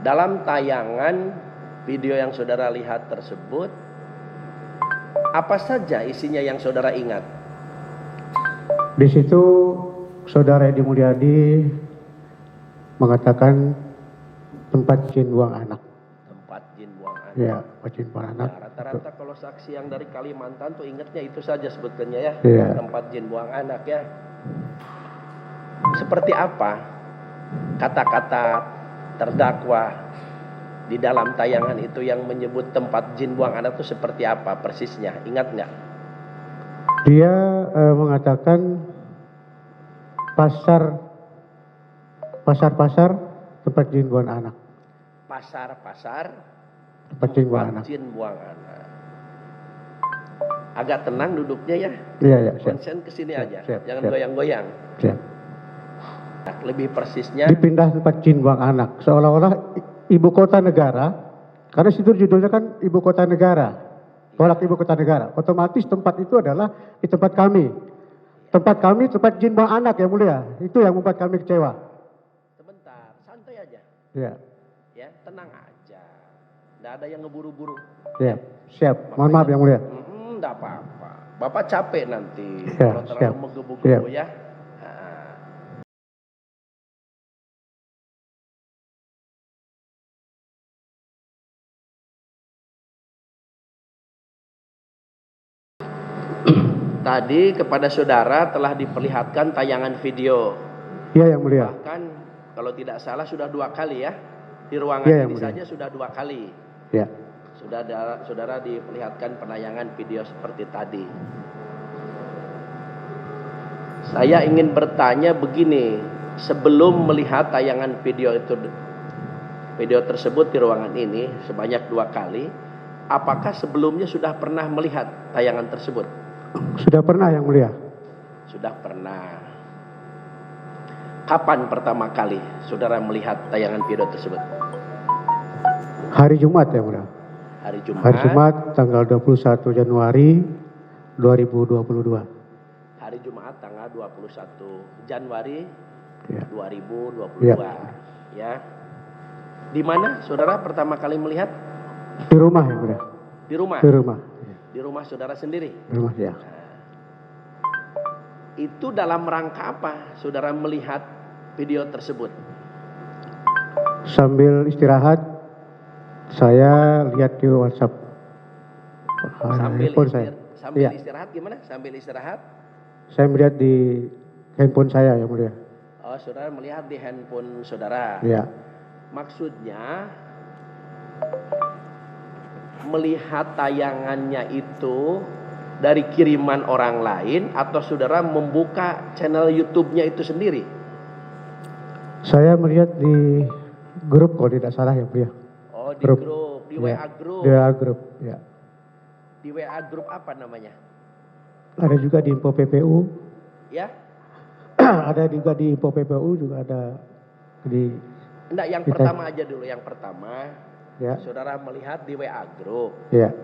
dalam tayangan video yang saudara lihat tersebut, apa saja isinya yang saudara ingat? Di situ saudara Edi Mulyadi mengatakan tempat jin buang anak. Tempat jin buang anak. Ya, tempat jin buang anak. Ya, rata-rata kalau saksi yang dari Kalimantan tuh ingatnya itu saja sebetulnya ya. Ya. Tempat jin buang anak ya. Seperti apa kata-kata terdakwa di dalam tayangan itu yang menyebut tempat jin buang anak itu seperti apa persisnya? Ingat nggak? Dia mengatakan pasar-pasar tempat jin buang anak. Pasar-pasar Tempat jin buang anak. jin buang anak. Agak tenang duduknya ya. Iya, ya. Konsen ke sini aja. Jangan siap. goyang-goyang. Siap. Lebih persisnya Dipindah tempat jin buang anak. Seolah-olah ibu kota negara, karena situ judulnya kan ibu kota negara. Tolak ibu kota negara. Otomatis tempat itu adalah di tempat kami. Tempat kami tempat jin buang anak yang mulia. Itu yang membuat kami kecewa. sebentar, santai aja. Ya. Ya, tenang aja. Nggak ada yang ngeburu-buru. Ya. Siap. Mohon maaf yang mulia. Nggak apa-apa. Bapak capek nanti Ya, kalau siap. terlalu menggebu-gebu ya. Tadi kepada saudara telah diperlihatkan tayangan video. Iya yang mulia. Bahkan kalau tidak salah sudah 2 kali ya. Di ruangan Iya, yang ini mulia. saja sudah 2 kali. Ya. Saudara diperlihatkan penayangan video seperti tadi. Saya ingin bertanya begini, sebelum melihat tayangan video tersebut di ruangan ini sebanyak 2 kali, apakah sebelumnya sudah pernah melihat tayangan tersebut? Sudah pernah yang mulia. Sudah pernah. Kapan pertama kali saudara melihat tayangan video tersebut? Hari Jumat yang mulia. Hari Jumat. Hari Jumat tanggal 21 Januari 2022. Hari Jumat tanggal 21 Januari Ya. 2022. Ya. Di mana saudara pertama kali melihat? Di rumah yang mulia. Di rumah. Di rumah. Di rumah saudara sendiri. Di rumah ya. Itu dalam rangka apa saudara melihat video tersebut? Sambil istirahat, saya lihat di WhatsApp. Handphone saya. Sambil Iya. istirahat gimana? Sambil istirahat? Saya melihat di handphone saya yang mulia. Oh, saudara melihat di handphone saudara. Iya. Maksudnya melihat tayangannya itu dari kiriman orang lain atau saudara membuka channel YouTube-nya itu sendiri? Saya melihat di grup kalau tidak salah yang mulia. Oh, di grup, di Ya. WA grup. Di WA grup, ya. Di WA grup apa namanya? Ada juga di info PPU. Ya? Ada juga di info PPU juga ada di. Enggak, yang pertama aja dulu, yang pertama. Ya. Saudara melihat di WA grup. Ya.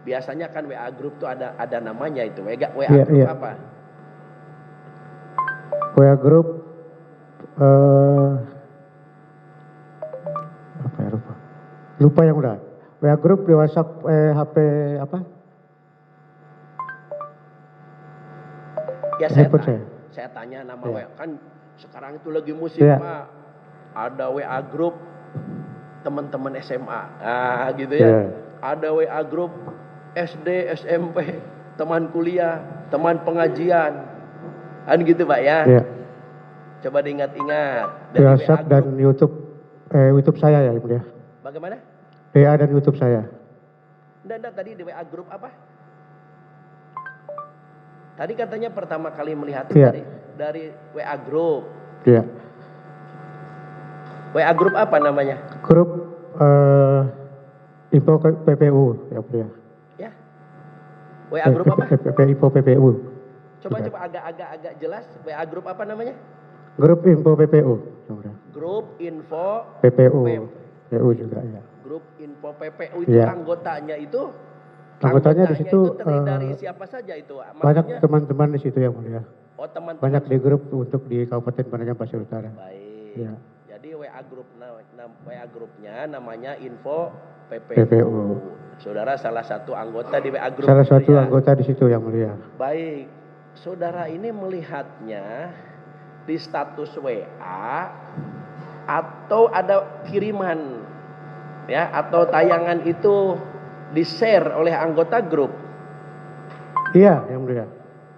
Biasanya kan WA grup tuh ada namanya itu. WA Iya, grup iya. apa? WA grup apa ya lupa. Lupa yang udah. WA grup di WhatsApp HP apa? Ya saya Handphone tanya, saya. saya tanya nama Iya. WA kan sekarang itu lagi musim Iya. Pak. Ada WA grup teman-teman SMA. Ah, gitu ya. Iya. Ada WA grup SD, SMP, teman kuliah, teman pengajian. Kan gitu Pak ya. Iya. Coba diingat-ingat. Di WhatsApp dan YouTube YouTube saya ya, Ibu ya. Bagaimana? WA dan YouTube saya. Enggak, tadi di WA grup apa? Tadi katanya pertama kali melihat Iya. dari WA grup. Iya. WA grup apa namanya? Grup info PPU ya, Bu ya. Ya. WA grup apa? Info PPU. Coba agak jelas. WA grup apa namanya? Grup info PPU. Grup info PPU. PPU juga ya. Grup info PPU itu Iya. anggotanya itu Anggotanya di situ itu terdiri dari siapa saja itu? banyak teman-teman di situ yang mulia. Oh, teman-teman. Banyak di grup untuk di Kabupaten Penajam Pasir Utara. Baik. Ya. Jadi tadi WA grupnya namanya info PPU. PPU. Saudara salah satu anggota di WA grup. Salah satu ya. anggota di situ yang mulia. Baik, saudara ini melihatnya di status WA atau ada kiriman ya, atau tayangan itu di-share oleh anggota grup? Iya, yang mulia.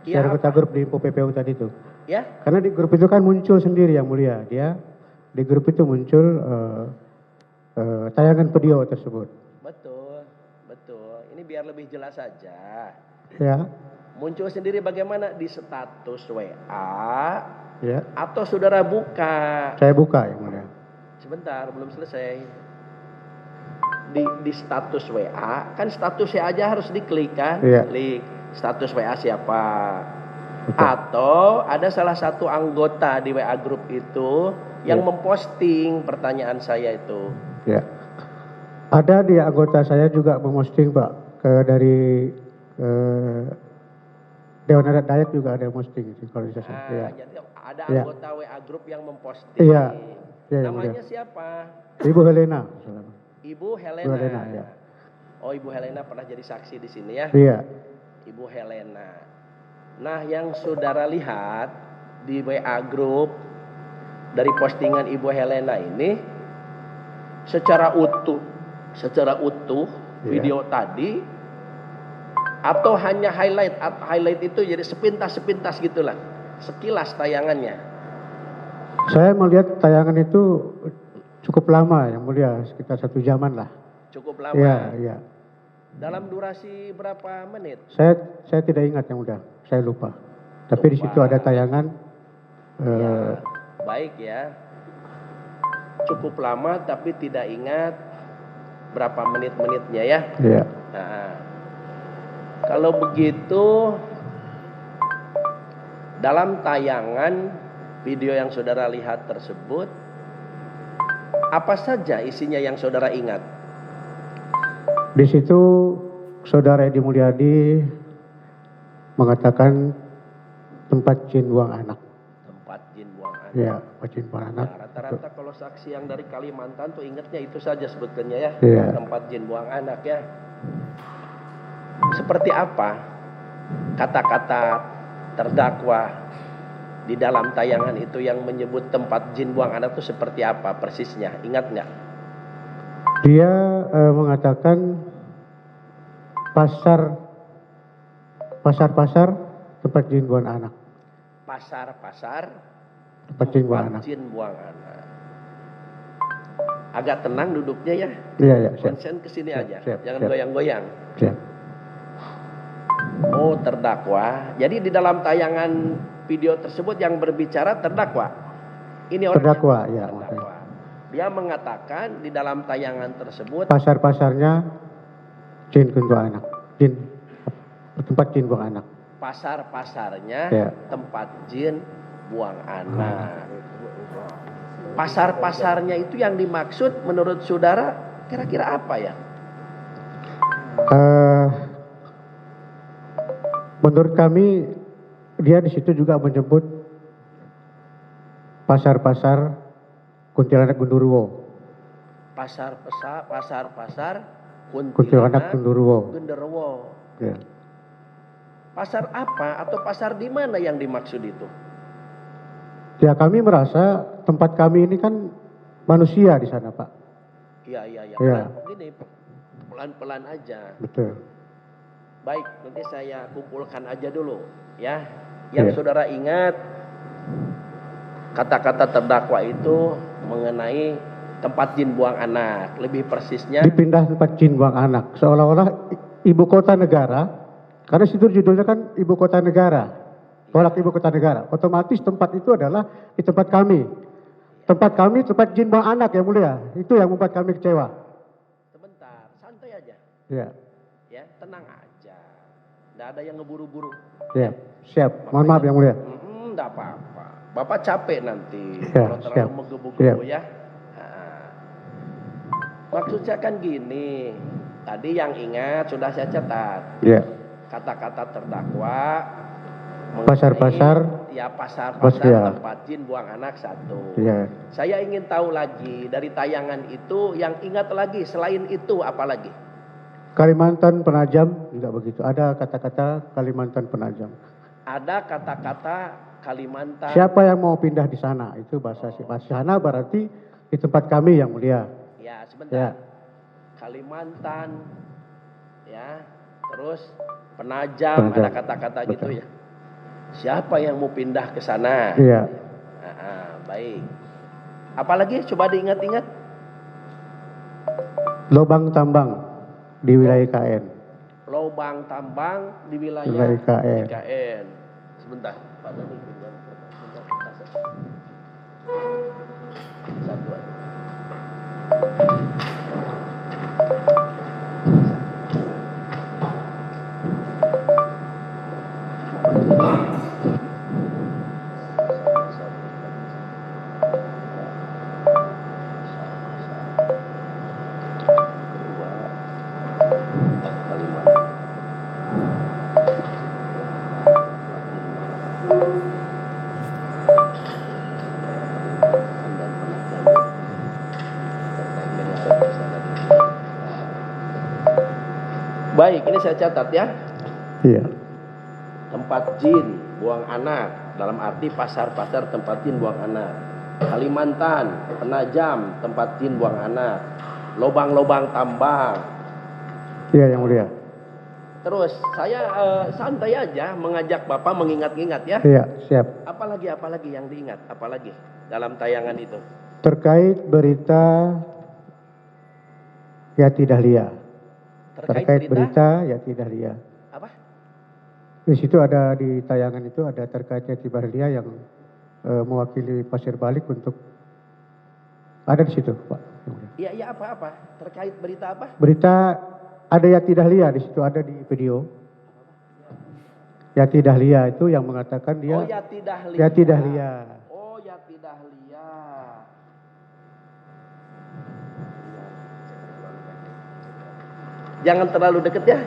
Iya, Share anggota apa? grup di info PPU tadi itu. Ya, Karena di grup itu kan muncul sendiri yang mulia. Dia di grup itu muncul tayangan video tersebut. betul, betul. Ini biar lebih jelas saja. Ya, Muncul sendiri bagaimana di status WA ya. atau saudara buka? Saya buka yang mulia. Sebentar, belum selesai. Di status WA, kan statusnya aja harus diklik kan? Iya. Klik status WA siapa? Betul. Atau ada salah satu anggota di WA grup itu yang Iya. memposting pertanyaan saya itu. Ya. Ada di anggota saya juga memposting Pak dari Dewan Adat Dayak juga ada yang posting sinkronisasi. Ya. Jadi ada Iya. anggota WA grup yang memposting. Iya. Iya, yang Namanya mulia. siapa? Ibu Helena. Ibu Helena. Ibu Helena, ya. Oh, Ibu Helena pernah jadi saksi di sini ya? Iya. Ibu Helena. Nah, yang saudara lihat di WA grup dari postingan Ibu Helena ini secara utuh Iya. video tadi, atau hanya highlight itu jadi sepintas gitulah, sekilas tayangannya. Saya melihat tayangan itu cukup lama yang mulia, sekitar 1 jaman lah. Cukup lama. Iya, iya. Dalam durasi berapa menit? Saya tidak ingat yang mulia, saya lupa. Tapi di situ ada tayangan. Ya, baik ya. Cukup lama tapi tidak ingat berapa menit-menitnya ya. Iya. Nah, kalau begitu dalam tayangan video yang saudara lihat tersebut, apa saja isinya yang saudara ingat? Di situ Saudara Edi Mulyadi mengatakan tempat jin buang anak. Tempat jin buang anak. Ya, tempat jin buang anak. Nah, rata-rata kalau saksi yang dari Kalimantan tuh ingatnya itu saja sebetulnya ya. Iya. Tempat jin buang anak ya. Seperti apa kata-kata terdakwa di dalam tayangan itu yang menyebut tempat jin buang anak itu seperti apa persisnya? Ingat nggak? Dia mengatakan pasar-pasar tempat jin buang anak. Pasar-pasar Tempat jin buang anak. jin buang anak. Agak tenang duduknya ya. Iya, iya, siap. Konsen ke sini aja. Siap, Jangan siap. goyang-goyang. Siap. Oh, terdakwa. Jadi di dalam tayangan video tersebut yang berbicara terdakwa. Ini orang Terdakwa, ya, terdakwa. Dia mengatakan di dalam tayangan tersebut Pasar-pasarnya jin buang anak. Tempat jin buang anak. pasar-pasarnya Ya. tempat jin buang anak. Pasar-pasarnya itu yang dimaksud menurut saudara kira-kira apa ya? Menurut kami dia di situ juga menyebut pasar-pasar Kuntilanak Gundurwo. Pasar-pasar Kuntilanak Gundurwo. Genderuwo. Ya. Pasar apa atau pasar di mana yang dimaksud itu? Ya, kami merasa tempat kami ini kan manusia di sana, Pak. Iya. Ya. Begini, pelan-pelan aja. Betul. Baik, nanti saya kumpulkan aja dulu ya. Yang Iya. saudara ingat kata-kata terdakwa itu mengenai tempat jin buang anak. Lebih persisnya Dipindah tempat jin buang anak. Seolah-olah ibu kota negara. Karena situ judulnya kan ibu kota negara. Tolak ibu kota negara. Otomatis tempat itu adalah di tempat kami. Tempat kami tempat jin buang anak yang mulia. Itu yang membuat kami kecewa. sebentar, santai aja. Ya. Ya, tenang aja. Nggak ada yang ngeburu-buru. Ya. Siap. Mohon maaf yang mulia. Nggak apa-apa. Bapak capek nanti Ya, kalau terlalu siap. menggebu-gebu ya. Nah, maksudnya kan gini. Tadi yang ingat sudah saya catat. Ya. Kata-kata terdakwa mengenai- Pasar-pasar ya pasar Iya. tempat jin buang anak satu. Iya. Saya ingin tahu lagi dari tayangan itu yang ingat lagi selain itu apa lagi? Kalimantan Penajam juga begitu. Ada kata-kata Kalimantan Penajam. Ada kata-kata Kalimantan. Siapa yang mau pindah di sana? Itu bahasa sana berarti di tempat kami yang mulia. Ya, sebentar. Ya. Kalimantan, ya, terus Penajam, ada kata-kata gitu ya. Siapa yang mau pindah ke sana? Iya. Baik. Apalagi coba diingat-ingat. Lubang tambang di wilayah IKN. Lubang tambang di wilayah IKN. IKN. Sebentar, Pak Dani. Satu aja. Baik, ini saya catat ya. Iya. Tempat jin buang anak, dalam arti pasar-pasar tempat jin buang anak. Kalimantan, Penajam, tempat jin buang anak. Lobang-lobang tambang. Iya, yang mulia. Terus saya santai aja mengajak Bapak mengingat-ingat ya. Iya, siap. Apalagi yang diingat? Apalagi dalam tayangan itu? Terkait berita Yati Dahlia. Terkait berita Yati Dahlia. Apa? Di situ ada, di tayangan itu ada terkait Yati Dahlia yang mewakili Pasir Balik untuk ada di situ, Pak. Iya, apa? Terkait berita apa? Berita ada Yati Dahlia di situ, ada di video. Yati Dahlia itu yang mengatakan dia. Oh, Yati Dahlia. Yati Dahlia. Oh, Yati Dahlia. Jangan terlalu deket ya.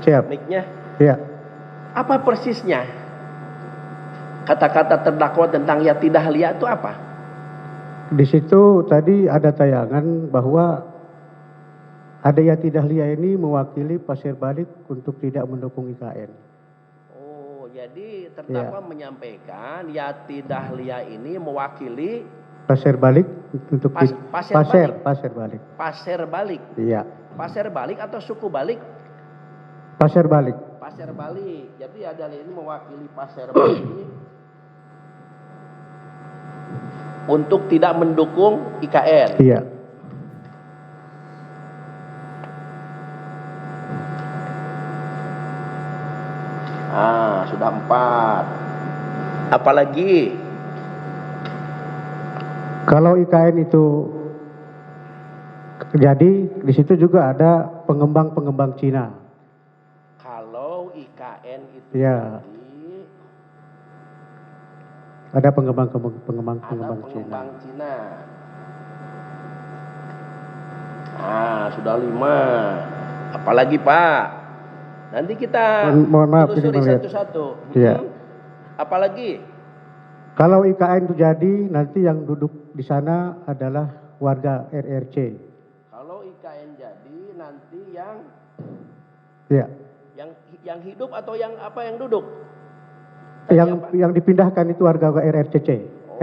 Siap. Mic-nya. Iya. Apa persisnya? Kata-kata terdakwa tentang Yati Dahlia itu apa? Di situ tadi ada tayangan bahwa ada Yati Dahlia ini mewakili Pasir Balik untuk tidak mendukung IKN. Oh, jadi terdakwa menyampaikan Yati Dahlia ini mewakili Pasir Balik untuk Pasir Balik. Pasir Balik. Iya. Pasir Balik atau suku Balik? Pasir Balik. Pasir Balik. Jadi ada ini mewakili Pasir Balik untuk tidak mendukung IKN. Iya. Sudah 4. Apalagi? Kalau IKN itu jadi di situ juga ada pengembang Cina. Kalau IKN itu ya. jadi ada pengembang Cina. Sudah 5. Apalagi Pak? Nanti kita telusuri satu-satu. Iya. Apalagi? Kalau IKN itu jadi nanti yang duduk di sana adalah warga RRC. Kalau IKN jadi nanti yang ya. Yang hidup atau yang apa yang duduk? Yang dipindahkan itu warga RRC.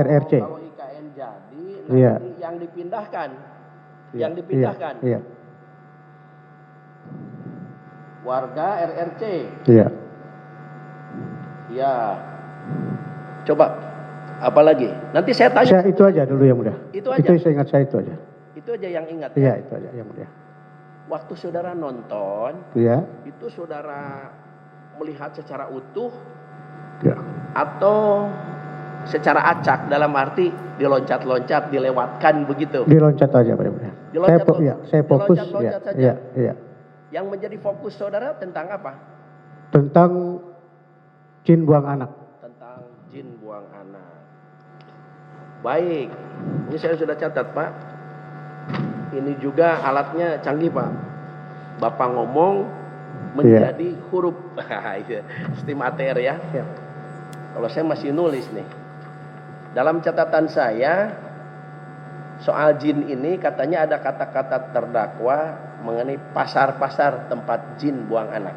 RRC. Kalau IKN jadi nanti yang dipindahkan. Yang dipindahkan. Iya. Warga RRC. Iya. Iya. Coba apalagi? Nanti saya tanya. Itu aja dulu yang mulia. Itu aja. Itu saya ingat saya itu aja. Itu aja yang ingat. Iya, itu aja yang mulia. Waktu saudara nonton, itu saudara melihat secara utuh, atau secara acak dalam arti diloncat-loncat, dilewatkan begitu? Diloncat aja, Pak. Saya fokus. Saja. Iya. Yang menjadi fokus saudara tentang apa? Tentang jin buang anak. Tentang jin buang anak. Baik, ini saya sudah catat Pak. Ini juga alatnya canggih Pak. Bapak ngomong menjadi huruf stimater ya. Kalau saya masih nulis nih. Dalam catatan saya soal jin ini katanya ada kata-kata terdakwa mengenai pasar-pasar tempat jin buang anak.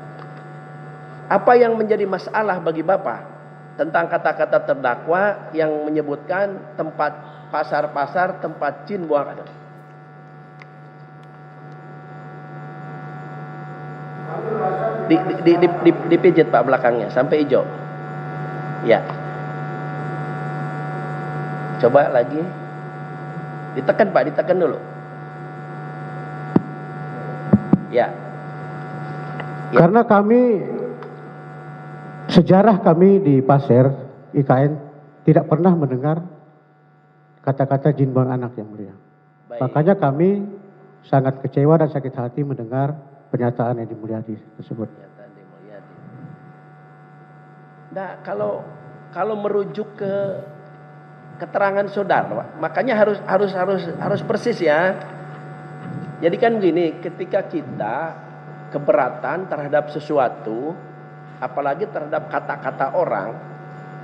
Apa yang menjadi masalah bagi Bapak tentang kata-kata terdakwa yang menyebutkan tempat pasar-pasar tempat jin buang anak? Dipijit Pak belakangnya sampai hijau. Ya. Coba lagi. Ditekan Pak, ditekan dulu. Ya. Karena sejarah kami di Pasir IKN tidak pernah mendengar kata-kata jin buang anak yang mulia. Baik. Makanya kami sangat kecewa dan sakit hati mendengar pernyataan Edi Mulyadi tersebut. Pernyataan Edi Mulyadi. Nah, kalau merujuk ke keterangan saudara, Pak, makanya harus persis ya. Jadi kan gini, ketika kita keberatan terhadap sesuatu, apalagi terhadap kata-kata orang,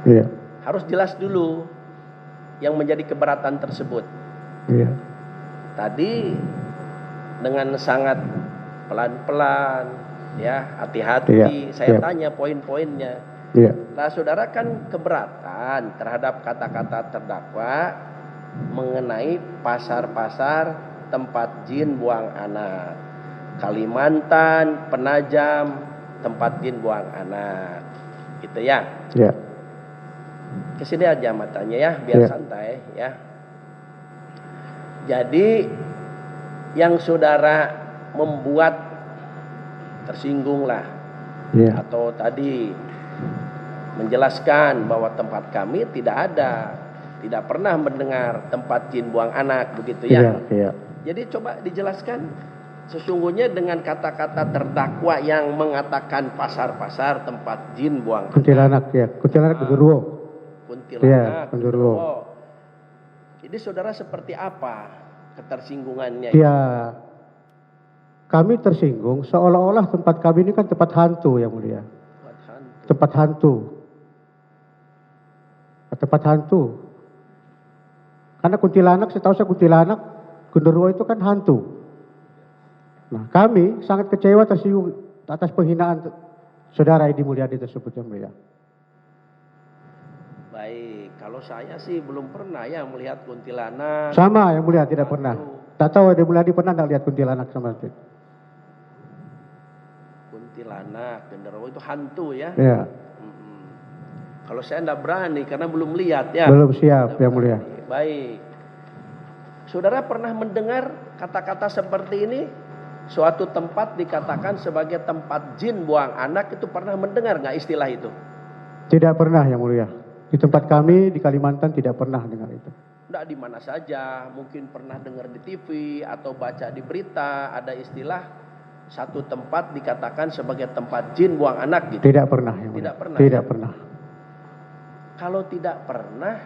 Iya. harus jelas dulu yang menjadi keberatan tersebut. Iya. Tadi dengan sangat pelan-pelan, ya, hati-hati, Iya. saya Iya. tanya poin-poinnya. Iya. Nah, saudara kan keberatan terhadap kata-kata terdakwa mengenai pasar-pasar tempat jin buang anak. Kalimantan, Penajam, tempat jin buang anak. Gitu ya. Iya. Kesini aja matanya ya, biar Iya. santai ya. Jadi yang saudara membuat tersinggung lah, Iya. atau tadi menjelaskan bahwa tempat kami tidak pernah mendengar tempat jin buang anak, begitu Iya. ya. Iya. Jadi coba dijelaskan sesungguhnya dengan kata-kata terdakwa yang mengatakan pasar-pasar tempat jin buang Kuntilanak ya, kuntilanak genderuwo. kuntilanak, Iya, genderuwo. genderuwo. Jadi saudara seperti apa ketersinggungannya? Ya, kami tersinggung seolah-olah tempat kami ini kan tempat hantu yang mulia. Tempat hantu. Tempat hantu. Karena kuntilanak, setahu saya kuntilanak, genderuwo itu kan hantu. Nah, kami sangat kecewa tersinggung atas penghinaan saudara Edi Mulyadi tersebut yang mulia. Baik, kalau saya sih belum pernah ya melihat kuntilanak. Sama yang mulia, tidak pernah. Tak tahu Edi Mulyadi pernah nggak lihat kuntilanak sama itu? Kuntilanak, genderuwo itu hantu ya. Ya. Kalau saya enggak berani karena belum lihat ya. Belum siap yang mulia. Baik. Saudara pernah mendengar kata-kata seperti ini? Suatu tempat dikatakan sebagai tempat jin buang anak, itu pernah mendengar nggak istilah itu? Tidak pernah yang mulia. Di tempat kami di Kalimantan tidak pernah dengar itu. Nggak di mana saja, mungkin pernah dengar di TV atau baca di berita ada istilah satu tempat dikatakan sebagai tempat jin buang anak gitu. Tidak pernah yang mulia. Tidak pernah. Tidak pernah. Kalau tidak pernah,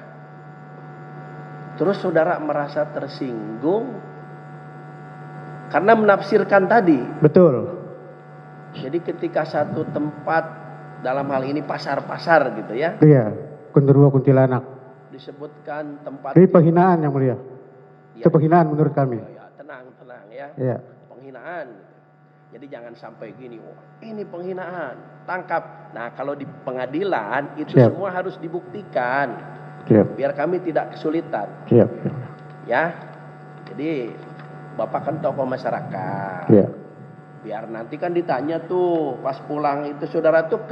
terus saudara merasa tersinggung karena menafsirkan tadi. Betul. Jadi ketika satu tempat, dalam hal ini pasar-pasar gitu ya, Iya, genderuwo kuntilanak. disebutkan tempat. Ini penghinaan yang mulia. Ya, Itu penghinaan menurut kami. ya, tenang ya. Iya. Penghinaan. Jadi jangan sampai gini, oh, ini penghinaan, tangkap. Nah, kalau di pengadilan itu Siap. semua harus dibuktikan, Siap. biar kami tidak kesulitan. Siap. Ya, jadi Bapak kan tokoh masyarakat. Iya. Biar nanti kan ditanya tuh pas pulang itu saudara tuh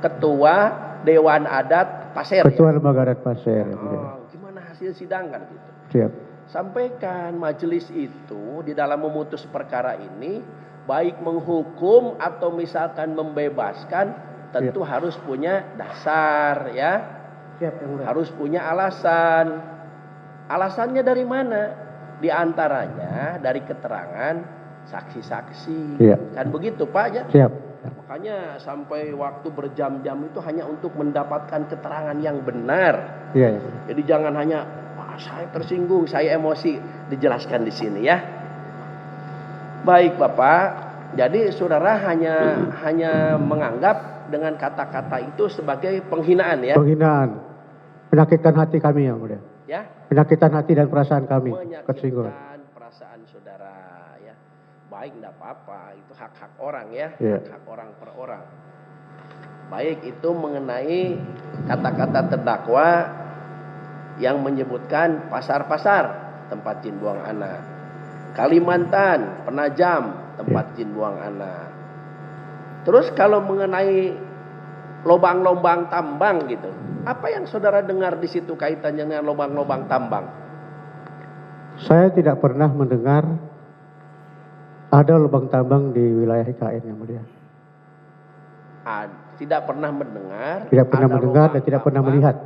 ketua Dewan Adat Pasir. Ketua Ya? Lembaga Adat Pasir. yang mulia. Oh, gimana hasil sidang kan gitu. Siap. Sampaikan majelis itu di dalam memutus perkara ini baik menghukum atau misalkan membebaskan tentu harus punya dasar ya. Siap yang mulia. Harus punya alasan. Alasannya dari mana? Di antaranya dari keterangan saksi-saksi. Iya. Kan begitu Pak ya? Siap. Makanya sampai waktu berjam-jam itu hanya untuk mendapatkan keterangan yang benar. Iya. Iya. Jadi jangan hanya saya tersinggung, saya emosi, dijelaskan di sini ya. Baik Bapak, Jadi saudara hanya menganggap dengan kata-kata itu sebagai penghinaan ya. Penghinaan. Menyakitkan hati kami yang mulia. Ya. Menyakitkan hati dan perasaan kami. Tersinggung. Menyakitkan perasaan saudara ya. Baik, enggak apa-apa, itu hak-hak orang ya. Iya. Hak orang per orang. Baik, itu mengenai kata-kata terdakwa yang menyebutkan pasar-pasar tempat jin buang anak. Kalimantan, Penajam, tempat jin buang anak. Terus kalau mengenai lobang-lobang tambang gitu, apa yang saudara dengar di situ kaitannya dengan lobang-lobang tambang? Saya tidak pernah mendengar ada lubang tambang di wilayah IKN yang mulia. Tidak pernah mendengar. Tidak pernah ada mendengar dan lubang tidak pernah tambang. melihat.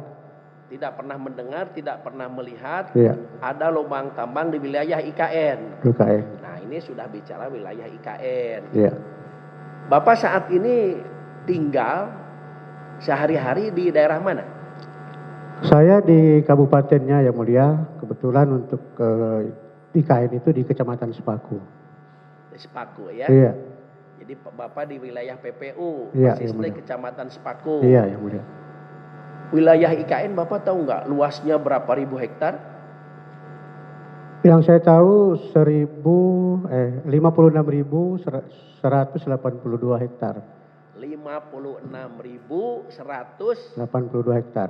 Tidak pernah mendengar, tidak pernah melihat Iya. ada lubang tambang di wilayah IKN. IKN. Nah, ini sudah bicara wilayah IKN. Iya. Bapak saat ini tinggal sehari-hari di daerah mana? Saya di kabupatennya yang mulia, kebetulan untuk IKN itu di Kecamatan Sepaku. Di Sepaku ya. Iya. Jadi Bapak di wilayah PPU, Iya, Masistek yang mulia. Kecamatan Sepaku. Iya yang mulia. Wilayah IKN Bapak tahu nggak luasnya berapa ribu hektar? Yang saya tahu 56.182 hektar. 56.182 hektar.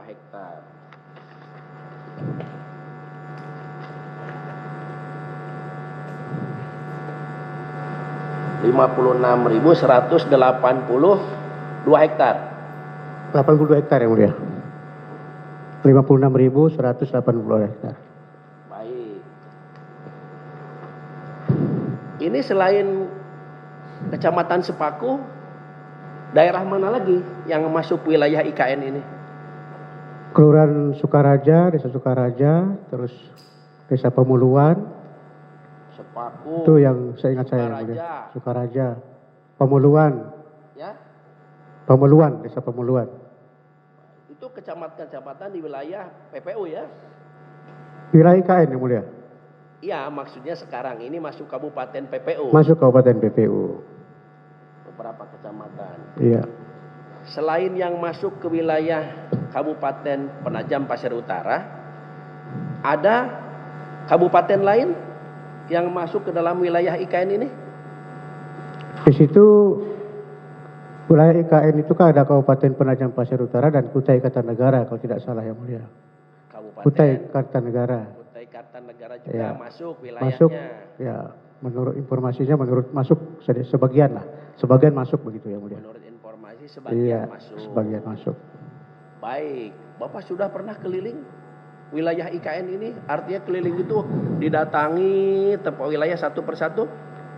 hektar. (56.182 hektar. 82 hektar yang mulia. 56.180 hektar. Baik. Ini selain Kecamatan Sepaku, daerah mana lagi yang masuk wilayah IKN ini? Kelurahan Sukaraja, Desa Sukaraja, terus Desa Pemuluan. Sepaku. Itu yang saya ingat saya yang mulia. Sukaraja. Pemuluan. Ya. Pemuluan, Desa Pemuluan. Itu kecamatan-kecamatan di wilayah PPU ya? Wilayah IKN yang mulia. Iya, maksudnya sekarang ini masuk Kabupaten PPU. Masuk Kabupaten PPU. Beberapa kecamatan. Iya. Selain yang masuk ke wilayah Kabupaten Penajam Pasir Utara, ada kabupaten lain yang masuk ke dalam wilayah IKN ini? Di situ wilayah IKN itu kan ada Kabupaten Penajam Pasir Utara dan Kutai Kartanegara kalau tidak salah yang mulia. Kabupaten Kutai Kartanegara. Kutai Kartanegara juga Ya. masuk wilayahnya. Masuk, ya menurut informasinya masuk sebagian lah. Sebagian masuk begitu yang mulia. Menurut informasi sebagian Iya, masuk. sebagian masuk. Baik, Bapak sudah pernah keliling wilayah IKN ini? Artinya keliling itu didatangi tempat wilayah satu persatu?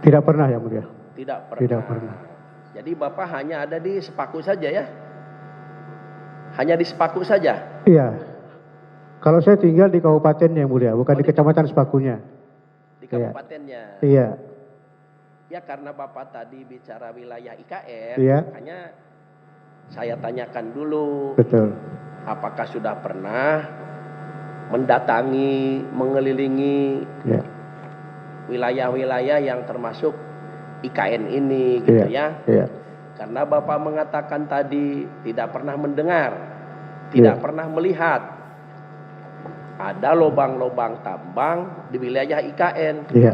Tidak pernah yang mulia. Tidak pernah. Tidak pernah. Jadi Bapak hanya ada di Sepaku saja ya? Hanya di Sepaku saja? Iya. Kalau saya tinggal di kabupaten yang mulia, bukan di kecamatan Sepakunya. Di kabupatennya? Iya. Ya karena Bapak tadi bicara wilayah IKN, Iya. makanya saya tanyakan dulu. Betul. Apakah sudah pernah mendatangi, mengelilingi Iya. wilayah-wilayah yang termasuk IKN ini gitu Iya. ya? Iya. Karena Bapak mengatakan tadi tidak pernah mendengar, tidak Iya. pernah melihat ada lubang-lubang tambang di wilayah IKN. Iya.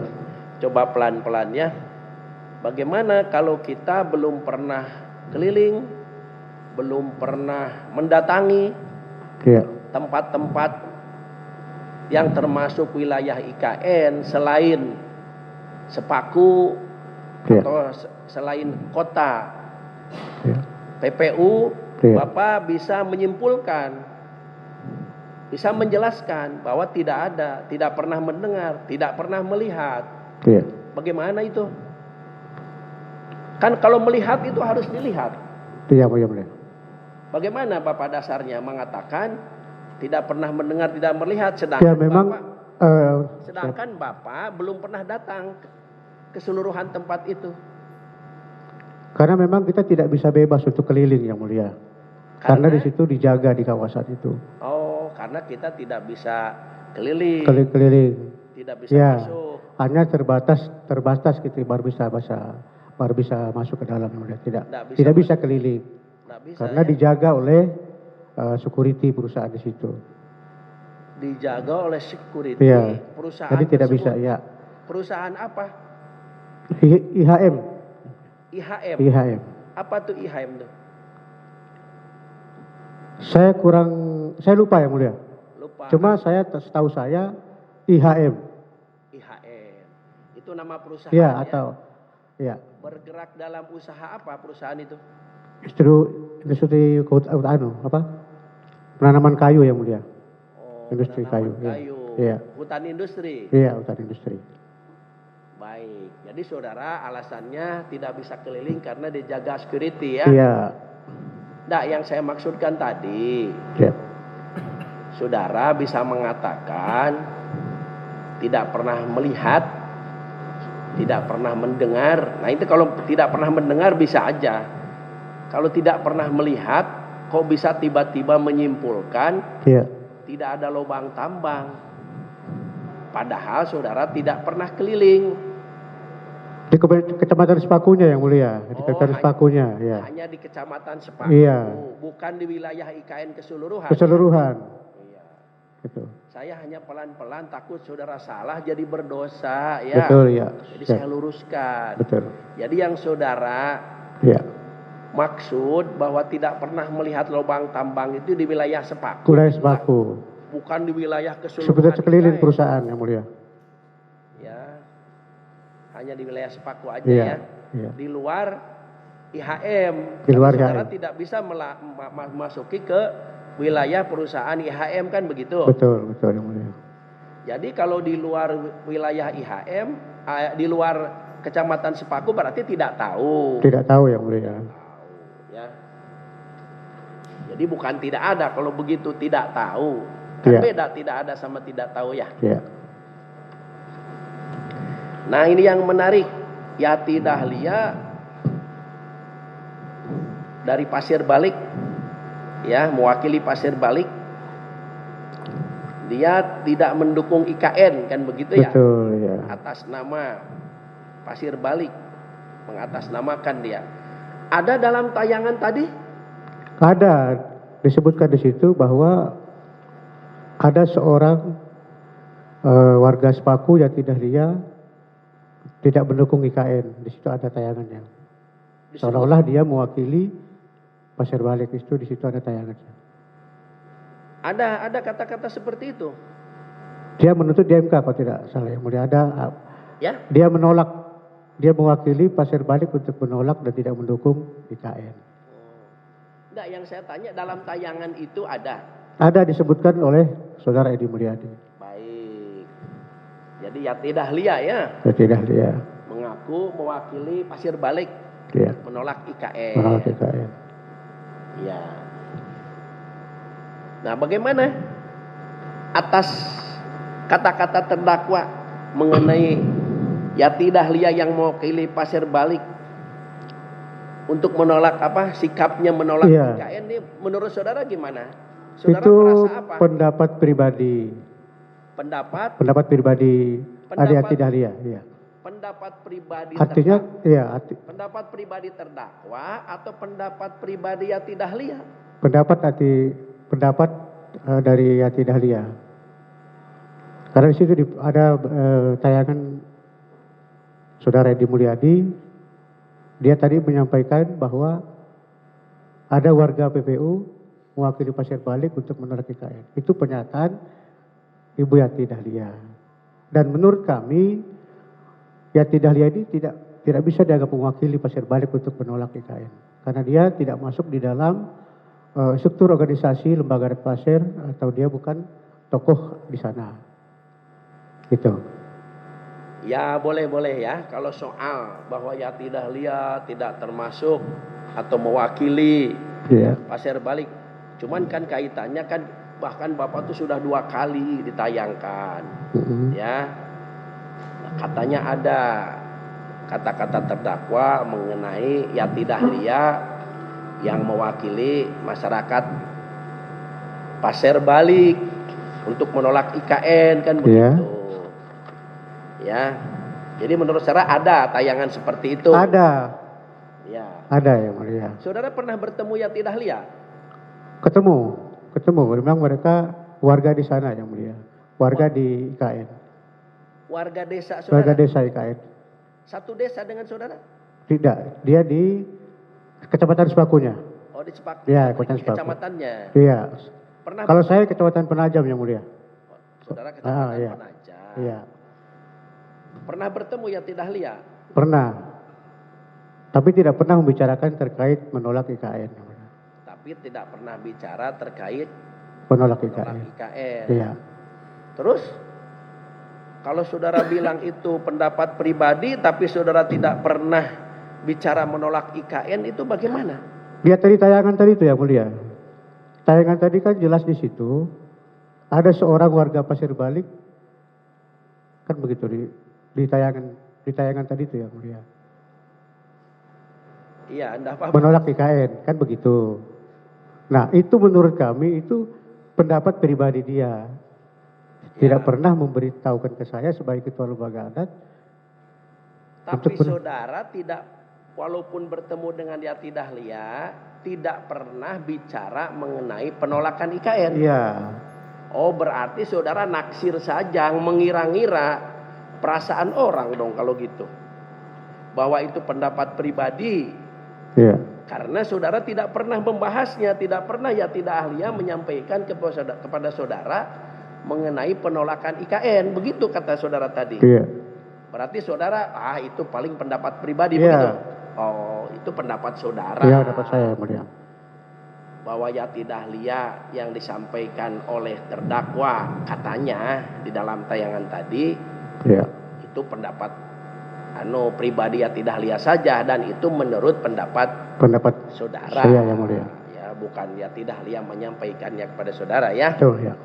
Coba pelan-pelan ya. Bagaimana kalau kita belum pernah keliling, belum pernah mendatangi Iya. tempat-tempat yang termasuk wilayah IKN selain Sepaku Iya. atau selain kota Iya. PPU, Iya. Bapak bisa menyimpulkan, bisa menjelaskan bahwa tidak ada, tidak pernah mendengar, tidak pernah melihat. Iya. Bagaimana itu? Kan kalau melihat itu harus dilihat. Iya, yang mulia. Bagaimana Bapak dasarnya mengatakan tidak pernah mendengar, tidak melihat, Ya memang sedangkan Bapak belum pernah datang ke keseluruhan tempat itu. karena memang kita tidak bisa bebas untuk keliling yang mulia. Karena di situ dijaga di kawasan itu. Oh, karena kita tidak bisa keliling, Keliling. tidak bisa Ya. masuk. hanya terbatas gitu baru bisa masuk ke dalam, yang mulia. Nggak Tidak bisa bisa keliling Nggak bisa karena ya? dijaga oleh security perusahaan di situ. Dijaga oleh security Iya. perusahaan Jadi tidak tersebut. bisa, ya. Perusahaan apa? IHM. IHM. IHM. Apa tuh IHM tuh? Saya lupa, yang mulia. Lupa. Cuma setahu saya IHM. IHM. Itu nama perusahaan Ya, ya? atau ya. Bergerak dalam usaha apa perusahaan itu? Industri penanaman kayu, yang mulia. Oh, Industri kayu. penanaman kayu. Iya. Hutan industri. Iya, hutan industri. Baik. Jadi saudara alasannya tidak bisa keliling karena dijaga security ya? Iya. Nah, yang saya maksudkan tadi, Ya. saudara bisa mengatakan tidak pernah melihat, tidak pernah mendengar. Nah, itu kalau tidak pernah mendengar bisa aja. Kalau tidak pernah melihat, kok bisa tiba-tiba menyimpulkan Iya. tidak ada lubang tambang. Padahal saudara tidak pernah keliling. Di kecamatan Sepakunya, yang mulia. Di kecamatan Sepakunya, ya. Hanya di kecamatan Sepaku, Iya. bukan di wilayah IKN keseluruhan. Keseluruhan. Iya. Gitu. Saya hanya pelan-pelan takut saudara salah jadi berdosa ya. Betul, ya. Jadi Siap. saya luruskan. Betul. Jadi yang saudara Ya. maksud bahwa tidak pernah melihat lubang tambang itu di wilayah Sepaku. Wilayah Sepaku. Bukan di wilayah keseluruhan. Sebenarnya sekeliling IKN. perusahaan, yang mulia. Ya. Hanya di wilayah Sepaku aja Iya, ya. iya. Di luar IHM. Di luar Tapi saudara IHM. tidak bisa masuki ke wilayah perusahaan IHM kan begitu. Betul, yang mulia. Jadi kalau di luar wilayah IHM, di luar kecamatan Sepaku berarti tidak tahu. Tidak tahu, yang mulia. Ya. Jadi bukan tidak ada, kalau begitu tidak tahu. Kan Iya. beda tidak ada sama tidak tahu ya. Ya. Nah, ini yang menarik. Yati Dahlia dari Pasir Balik, ya, mewakili Pasir Balik. Dia tidak mendukung IKN kan begitu ya? Betul, ya. Atas nama Pasir Balik, mengatasnamakan dia. Ada dalam tayangan tadi? Ada disebutkan di situ bahwa ada seorang warga Sepaku Yati Dahlia tidak mendukung IKN. Di situ ada tayangannya. Seolah-olah dia mewakili Pasir Balik, itu di situ ada tayangannya. Ada kata-kata seperti itu. Dia menuntut di MK kalau tidak salah, yang mulia. Ada. Ya? Dia menolak. Dia mewakili Pasir Balik untuk menolak dan tidak mendukung IKN. Enggak, yang saya tanya dalam tayangan itu ada. Ada disebutkan oleh Saudara Edi Mulyadi. Baik. Jadi Yati Dahlia ya, Yati Dahlia. mengaku mewakili Pasir Balik Iya. menolak IKN. Menolak IKN. Iya. Nah, bagaimana atas kata-kata terdakwa mengenai Yati Dahlia yang mewakili Pasir Balik untuk menolak sikapnya menolak Iya. IKN ini menurut saudara gimana? Saudara Itu merasa apa? pendapat pribadi. Pendapat pribadi Yati Dahlia, iya. Pendapat pribadi Artinya, iya. pendapat pribadi terdakwa atau pendapat pribadi Yati Dahlia? Pendapat dari Yati Dahlia. Karena di situ ada tayangan Saudara Edi Mulyadi. Dia tadi menyampaikan bahwa ada warga PPU mewakili Pasir Balik untuk menolak IKN. Itu pernyataan Ibu Yati Dahlia. Dan menurut kami Yati Dahlia ini tidak bisa dianggap mewakili Pasir Balik untuk menolak IKN. Karena dia tidak masuk di dalam struktur organisasi lembaga pasir, atau dia bukan tokoh di sana. Gitu. Ya boleh ya, kalau soal bahwa Yati Dahlia tidak termasuk atau mewakili Pasir Balik. Cuman kan kaitannya kan bahkan Bapak tuh sudah 2 kali ditayangkan. Ya. Nah, katanya ada kata-kata terdakwa mengenai Yati Dahlia yang mewakili masyarakat Pasir Balik untuk menolak IKN kan begitu. Ya. Jadi menurut saudara ada tayangan seperti itu? Ada. Ya. Ada yang mulia. Saudara pernah bertemu Yati Dahlia? Ketemu. Memang mereka warga di sana yang mulia. Warga di IKN. Warga desa Warga saudara? desa IKN. Satu desa dengan saudara? Tidak, dia di Kecamatan Sepakunya. Oh di Sepak. Iya, Kecamatan Sepaku. Kecamatannya. Iya. Pernah Kalau saya Kecamatan Penajam yang mulia. saudara Kecamatan iya. Penajam. Iya. Pernah bertemu Yati Dahlia? Pernah. Tapi tidak pernah membicarakan terkait menolak IKN. yang mulia. Tapi tidak pernah bicara terkait Menolak menolak IKN. IKN. Iya. Terus kalau saudara bilang itu pendapat pribadi tapi saudara tidak pernah bicara menolak IKN itu bagaimana? Lihat tadi tayangan tadi itu yang mulia. Tayangan tadi kan jelas di situ ada seorang warga Pasir Balik kan begitu di tayangan tadi itu yang mulia. Iya, Anda paham? Menolak IKN kan begitu. Nah, itu menurut kami itu pendapat pribadi dia. Tidak Ya. pernah memberitahukan ke saya sebagai ketua lembaga adat. Tapi untuk saudara tidak, walaupun bertemu dengan Yati Dahlia, tidak pernah bicara mengenai penolakan IKN. Iya. Oh, berarti saudara naksir saja, mengira-ngira perasaan orang dong kalau gitu. Bahwa itu pendapat pribadi. Iya. Karena saudara tidak pernah membahasnya, tidak pernah Yati Dahlia menyampaikan kepada saudara mengenai penolakan IKN. Begitu kata saudara tadi. Iya. Berarti saudara, itu paling pendapat pribadi Iya. begitu. Oh, itu pendapat saudara. Iya, dapat saya yang mulia. Bahwa Yati Dahlia yang disampaikan oleh terdakwa katanya di dalam tayangan tadi Iya. itu pendapat pribadi Yati Dahlia saja dan itu menurut pendapat Pendapat saudara. saya yang mulia. Ya, bukan Yati Dahlia menyampaikannya kepada saudara ya. Betul ya.